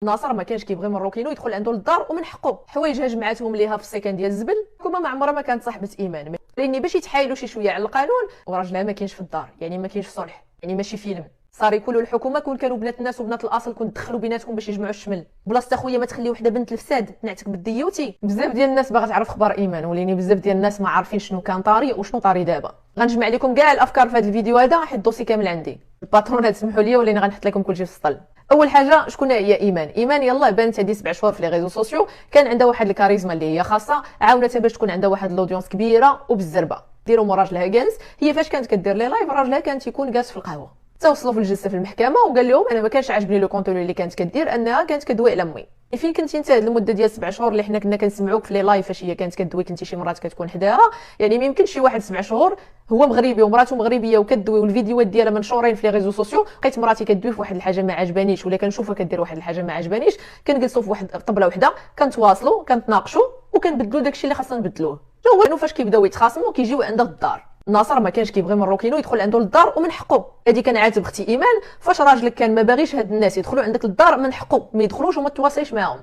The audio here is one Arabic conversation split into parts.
ناصر ما كانش كيبغي مروكينو يدخل عنده للدار ومن حقه حوايجها جمعاتهم ليها في السكن ديال الزبل. كما ما عمرها ما كانت صاحبه ايمان، لاني باش يتحايلوا شي شويه على القانون وراجلها ما كاينش في الدار، يعني ما كاينش صلح، يعني ماشي فيلم صار يقولوا الحكومه كون كانوا بنات الناس وبنات الاصل كون دخلوا بيناتهم باش يجمعوا الشمل. بلاصه خويا ما تخلي وحده بنت الفساد نعتك بالديوتي. بزاف ديال الناس باغا تعرف خبر ايمان، وليني بزاف ديال الناس ما عارفين شنو كان طاري وشنو طاري دابا. غنجمع لكم كاع الافكار في هذا الفيديو هذا، حيت الدوسي كامل عندي. الباترونات سمحوا لي وليني غنحط لكم كلشي في السطل. اول حاجه شكون هي ايمان يلاه بانت هذه 7 شهور في لي ريزو سوسيو، كان عندها واحد الكاريزما اللي هي خاصه، عاونتها باش تكون عندها واحد الاودينس كبيره وبالزربه. ديروا مو راجلها جالس، هي فاش كانت كدير لي لايف راجلها كان تيكون جالس في القهوه. توصلوا في الجلسه في المحكمه وقال لهم انا ما كانش عاجبني لو كونتوني اللي كانت كدير، انها كانت كدوي على امي. فين كنتي انت هاد المده ديال 7 شهور اللي حنا كنا كنسمعوك في لي لايف فاش هي كانت كدوي، كنتي شي مرات كتكون حداها؟ يعني ما يمكنش شي واحد 7 شهور هو مغربي ومراته مغربيه وكدوي والفيديوهات ديالها منشورين في لي ريزو سوسيو، لقيت مراتي كدوي في واحد الحاجه ما عجبانيش ولا كنشوفها كدير واحد الحاجه ما عجبانيش، كنجلسوا في واحد طبله وحده كنتواصلوا كنتناقشوا وكنبدلوا داكشي اللي خاصنا نبدلوه. هو فاش كيبداو يتخاصموا كيجيو عندها الدار. ناصر ما كانش كيبغي مروكينو يدخل عنده للدار ومن حقه. هذه كان عاتب اختي ايمان، فاش راجلك كان ما باغيش هاد الناس يدخلوا عندك للدار من حقه ما يدخلوش وما تواصليش معاهم.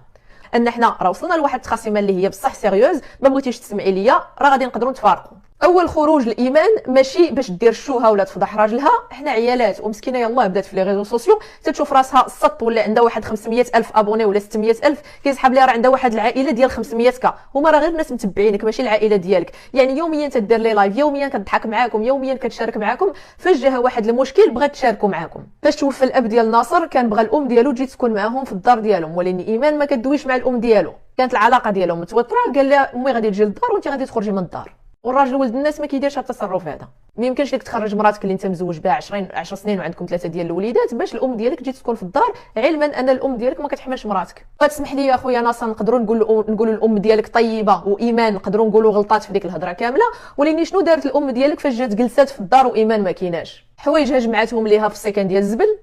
ان حنا راه وصلنا لواحد التخاصيمه اللي هي بصح سيريوز، ما بغيتيش تسمعي ليا راه غادي نقدروا نتفارقوا. اول خروج الايمان ماشي باش دير الشوهه ولا تفضح راجلها، حنا عيالات ومسكينه يلاه بدات في لي ريزو سوسيو تتشوف راسها السط ولا عندها واحد 500 الف ابوني ولا 600 الف، كيسحب ليها راه عندها واحد العائله ديال 500 كا، هما راه غير ناس متبعينك ماشي العائله ديالك. يعني يوميا تدير لي لايف، يوميا كتضحك معاكم، يوميا كتشارك معاكم، فاش جاها واحد المشكل بغات تشاركوا معاكم. فاش توفى الاب ديال ناصر كان بغى الام ديالو تجي تسكن معاهم في الدار ديالهم، ولكن ايمان ما كدويش مع الام ديالو، كانت العلاقه ديالهم متوتره، قال لها امي غادي تجي للدار وانت غادي تخرجي من الدار. والراجل ولد الناس ما كيديرش هذا التصرف هذا. ما يمكنش لك تخرج مراتك اللي انت مزوج بها 10 سنين وعندكم 3 ديال الوليدات باش الام ديالك تجي تسكن في الدار، علما ان الام ديالك ما كتحملش مراتك. فتسمح لي يا خويا ناصر نقدروا نقولوا الام ديالك طيبه وايمان نقدروا نقولوا غلطات في ديك الهضره كامله، ولكن شنو دارت الام ديالك فاش جات جلسات في الدار وايمان ما كيناش؟ حوايجها جمعاتهم ليها في السكن ديال الزبل،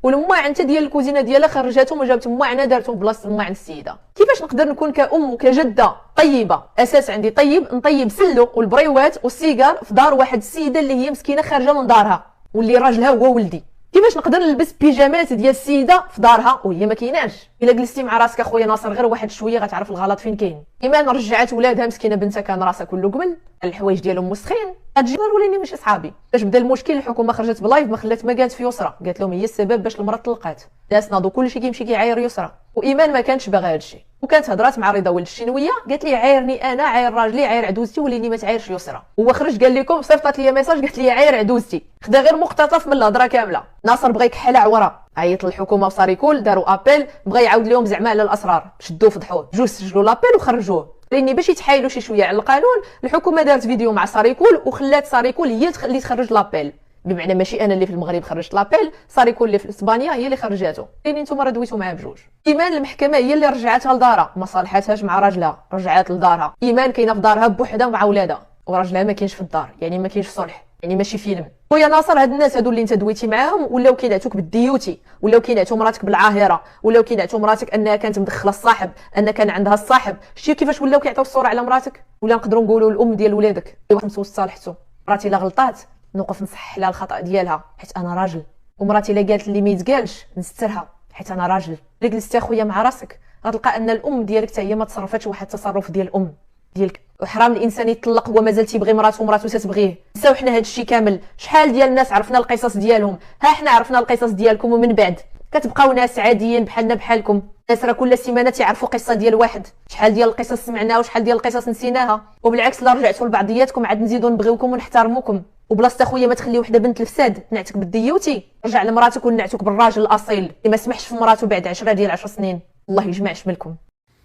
والماعن حتى ديال الكوزينه ديالها خرجاتهم وجابت ماعن دارتهم بلاصه الماعن السيده. كيفاش نقدر نكون كأم وكجده طيبه، اساس عندي طيب نطيب سلو والبريوات والسيجار في دار واحد السيده اللي هي مسكينه خارجه من دارها واللي راجلها هو ولدي؟ كيفاش نقدر نلبس بيجامات ديال السيده في دارها وهي ما كايناش؟ الا جلستي مع راسك اخويا ناصر غير واحد شويه غتعرف الغلط فين كاين. ايمان رجعت ولادها مسكينه بنتها كان راسها كله قبل، الحوايج ديالهم مسخين، هادشي وليني ماشي صحابي. باش بدا المشكل الحكومه خرجت بلايف ما خلات ما قالت في يسرى، قالت لهم هي السبب باش المراه طلقات. الناس ناضوا كلشي كيمشي كيعاير يسرى، وايمان ما كانتش باغا هادشي، وكانت هضرات مع رضا ولد الشنويه قالت لي عايرني انا، عاير راجلي، عاير عدوزتي، وليني ما تعايرش يسرى. هو خرج قال لكم صيفطات لي ميساج قالت لي عاير عدوزتي، خدا غير مقتطف من الهضره كامله. ناصر بغى يكحل عوره، عيط للحكومه وصاريكول داروا ابيل، بغى يعاود لهم زعما على الاسرار، شدوه فضحوه، جوج سجلوا لابيل وخرجوه. لاني باش يتحايلوا شي شويه على القانون الحكومه دارت فيديو مع ساريكول وخلات ساريكول هي اللي تخرج لابيل، بمعنى ماشي انا اللي في المغرب خرجت لابيل، ساريكول اللي في اسبانيا هي اللي خرجاته، لان نتوما راه دويتوا معاه بجوج. ايمان المحكمه هي اللي رجعتها لدارها، ما صالحاتهاش مع راجلها، رجعات لدارها. ايمان كاينه في دارها بوحدها مع ولادها وراجلها ما كاينش في الدار، يعني ما كاينش صلح، يعني ماشي فيلم. خويا ناصر هاد الناس هادو اللي انت دويتي معاهم ولاو كينعتوك بالديوتي، ولاو كينعتو مراتك بالعاهره، ولاو كينعتو مراتك انها كانت مدخله الصاحب، ان كان عندها الصاحب، شتي كيفاش ولاو كيعطيو الصوره على مراتك؟ ولا نقدروا نقولوا الام ديال ولادك واحد مسوس صالحته، مراتي لا غلطات نوقف نصحح لها الخطا ديالها حيت انا راجل، ومراتي لا قالت اللي ما يتقالش نسترها حيت انا راجل. اللي جلستي اخويا مع راسك غتلقى ان الام ديالك حتى هي ما تصرفتش واحد التصرف ديال الام ديالك. وحرام الانسان يطلق هو مازال تيبغي مراته ومراته تتبغيه. نساو حنا هذا الشيء كامل، شحال ديال الناس عرفنا القصص ديالهم، ها حنا عرفنا القصص ديالكم ومن بعد كتبقاو ناس عاديين بحالنا بحالكم. الناس راه كل سيمانه تيعرفوا قصه ديال واحد، شحال ديال القصص سمعناها وشحال ديال القصص نسيناها، وبالعكس لا رجعتوا لبعضياتكم عاد نزيدوا نبغيوكم ونحترموكم. وبلاصه خويا ما تخلي وحده بنت الفساد نعتك بالديوتي، رجع لمراتك ونعتك بالراجل الاصيل اللي ما سمحش في مراته بعد 10 سنين. الله يجمع شملكم.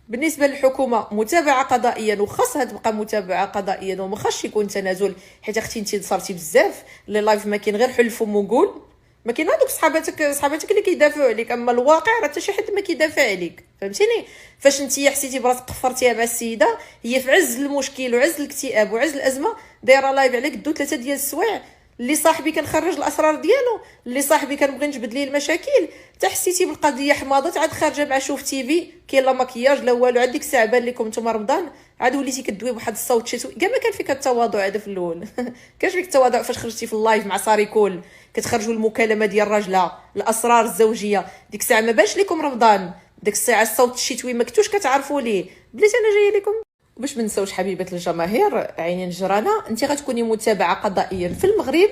بالنسبه للحكومه متابعه قضائيا، وخاصها تبقى متابعه قضائيا وما خاصش يكون تنازل، حيت اختي انت صرتي بزاف لي لايف ما كاين غير حلف وقول، ما كاين هذوك صحاباتك اللي كيدافعوا عليك، اما الواقع راه حتى شي حد ما كيدافع عليك، فهمتيني؟ فاش انت حسيتي براسك قفرتيها مع السيده، هي في عز المشكل وعز الاكتئاب وعز الازمه دايره لايف عليك دو 3 ديال السوايع، اللي صاحبي كنخرج الاسرار ديالو، اللي صاحبي كنبغي نجبد ليه المشاكل، حتى حسيتي بالقضيه حماضت، عاد خارجه مع شوف تيفي كاين لا مكياج لا والو، عاد ديك الساعه بان لكم نتوما رمضان عاد وليتي كدوي بواحد الصوت شتوي، كاع ما كان فيك التواضع هذا في الاول كاش فيك التواضع فاش خرجتي في اللايف مع ساريكول كتخرجوا المكالمه ديال راجلها، الاسرار الزوجيه، ديك الساعه ما باش لكم رمضان، ديك الساعه الصوت الشتوي مكتوش كتعرفوا ليه. بلاتي انا جايه لكم باش ما نساوش حبيبه الجماهير عينين جرانا. انت غتكوني متابعه قضائيا في المغرب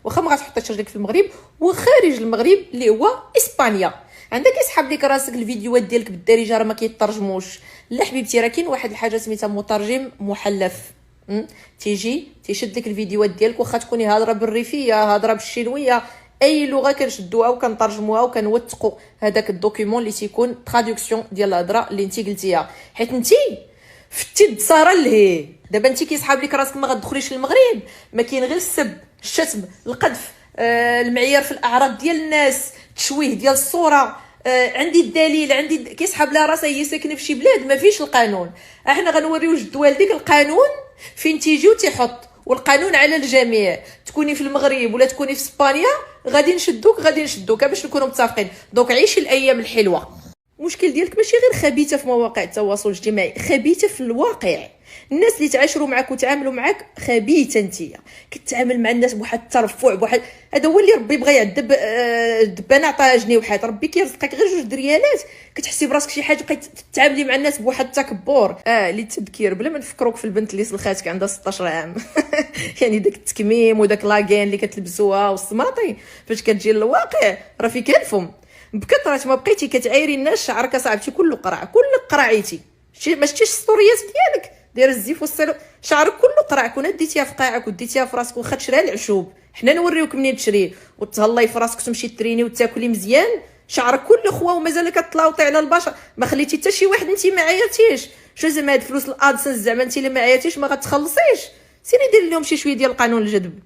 واخا ما غتحطيش رجلك في المغرب، وخارج المغرب اللي هو اسبانيا. عندك يسحب لك راسك الفيديوهات ديالك بالدارجه راه ما كيترجموش. لا حبيبتي راه كاين واحد الحاجه سميتها مترجم محلف، تيجي تيشد لك الفيديوهات ديالك واخا تكوني هضره بالريفيه هضره بالشينويه، اي لغه كنشدوها وكنترجموها وكنوثقوا هذاك الدوكيومون اللي تيكون تراديكسيون ديال الهضره اللي انت قلتيها. حيت انت فتي الدساره لهي دابا انت كيسحاب لك راسك ما غتدخليش للمغرب، ما كاين غير السب الشتم القذف، المعيار في الاعراض ديال الناس، تشويه ديال الصوره، عندي الدليل عندي كيسحاب لها راسها هي ساكنه في شي بلاد ما فيش القانون. احنا غنوريو جد والديك القانون فين تيجي وتيحط، والقانون على الجميع. تكوني في المغرب ولا تكوني في اسبانيا غادي نشدوك باش نكونوا متفقين. دونك عيشي الايام الحلوه. المشكل ديالك ماشي غير خبيثه في مواقع التواصل الاجتماعي، خبيثه في الواقع. الناس اللي تعاشروا معك وتعاملوا معك خبيثه. نتيا كتعامل مع الناس بواحد الترفع بواحد، هذا هو اللي ربي بغى يعذب. الدبانه عطاها جنيه وحيد، ربي كيرزقك غير 2 دريالات كتحسي براسك شي حاجه، بقيتي تتعاملي مع الناس بواحد التكبر. للتذكير بلا ما نفكروك في البنت اللي سلخاتك عندها 16 عام يعني داك التكميم وداك لاكين اللي كتلبسوها والسماطي فاش كتجي للواقع راه فيك الفم بكثرة. ما بقيتي كتعايري الناس، شعرك صاحبتي كله قرعيتي. ما شتيش ستوريات ديالك داير الزيف والسلو، شعرك كله قرع. كون ديتيها في قاعك وديتيها في راسك واخا تشريها العشوب، حنا نوريوك منين تشريه وتهلاي في راسك تمشي تريني وتاكلي مزيان، شعرك كله خوا ومازال كتلاوطي على البشر. ما خليتي حتى شي واحد انت ما عياتيش. شو زعما هاد فلوس الادسنس زعما انت اللي ما عياتيش ما غتخلصيش؟ سيري ديري لهم شي شويه ديال القانون الجذب.